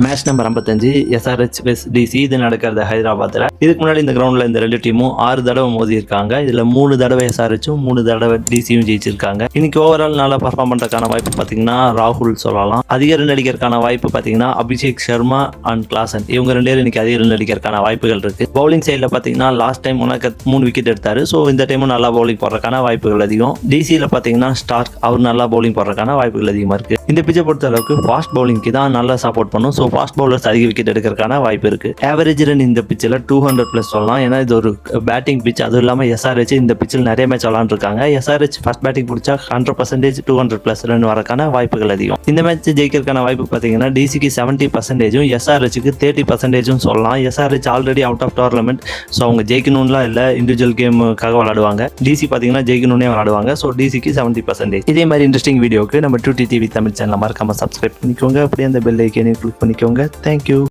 Match number 55 SRH vs DC. இது நடக்கிறது ஹைதராபாத்தில். இதுக்கு முன்னாடி இந்த கிரவுண்டில் இந்த 2 டீமும் 6 தடவை மோதி இருக்காங்க. இதில் 3 தடவை SRHும் 3 தடவை DCயும் ஜெயிச்சிருக்காங்க. இன்னைக்கு ஓவரால் நல்லா பர்ஃபார்ம் பண்ணுறதுக்கான வாய்ப்பு பார்த்தீங்கன்னா ராகுல் சொல்லலாம். அதிக ரன் அடிக்கிறதுக்கான வாய்ப்பு பார்த்தீங்கன்னா அபிஷேக் சர்மா அண்ட் கிளாசன், இவங்க 2 பேரும் இன்னைக்கு அதிக ரன் அடிக்கிறதுக்கான வாய்ப்புகள் இருக்கு. பவுலிங் சைடில் பார்த்தீங்கன்னா லாஸ்ட் டைம் உனக்கு 3 விக்கெட் எடுத்தாரு. ஸோ இந்த டைமும் நல்லா பவுலிங் போடுறதுக்கான வாய்ப்புகள் அதிகம். DCயில் பார்த்தீங்கன்னா ஸ்டார்க், அவர் நல்லா பவுலிங் போடுறதுக்கான வாய்ப்புகள் அதிகமாக இருக்கு. இந்த பிச்சை பொறுத்த அளவுக்கு ஃபாஸ்ட் பவுலிங்க்கு தான் நல்லா சப்போர்ட் பண்ணும். ஸோ ஃபாஸ்ட் பவுலர்ஸ் அதிக விக்கெட் எடுக்கிறதுக்கான வாய்ப்பு இருக்கு. ஆவரேஜ் ரன் இந்த பிச்சில் 200+ சொல்லலாம். ஏன்னா இது ஒரு பேட்டிங் பிச். அதுவும் இல்லாமல் SRH இந்த பிச்சில் நிறைய மேட்ச் விளாண்டுருக்காங்க. SRH ஃபர்ஸ்ட் பேட்டிங் பிடிச்சா 100% 200+ ரன் வரக்கான வாய்ப்புகள் அதிகம். இந்த மேட்ச் ஜெயிக்கிறதுக்கான வாய்ப்பு பார்த்தீங்கன்னா DCக்கு 70%, SRHக்கு 30% சொல்லலாம். SRH already out of tournament. So அவங்க ஜெயிக்கணும்லாம் இல்லை, இண்டிவிஜுவல் கேமுக்காக விளாடுவாங்க. DC பார்த்தீங்கன்னா ஜெயிக்கணும்னே விளாடுவாங்க. ஸோ DCக்கு 70%. இதே மாதிரி இன்ட்ரெஸ்டிங் வீடியோக்கு நம்ம 2T TV தமிழ் சேனலை மறக்காம சப்ஸ்கிரைப் பண்ணிக்கோங்க. அப்படியே அந்த பெல் ஐக்கனையும் கிளிக் பண்ணிக்கோங்க. தேங்க்யூ.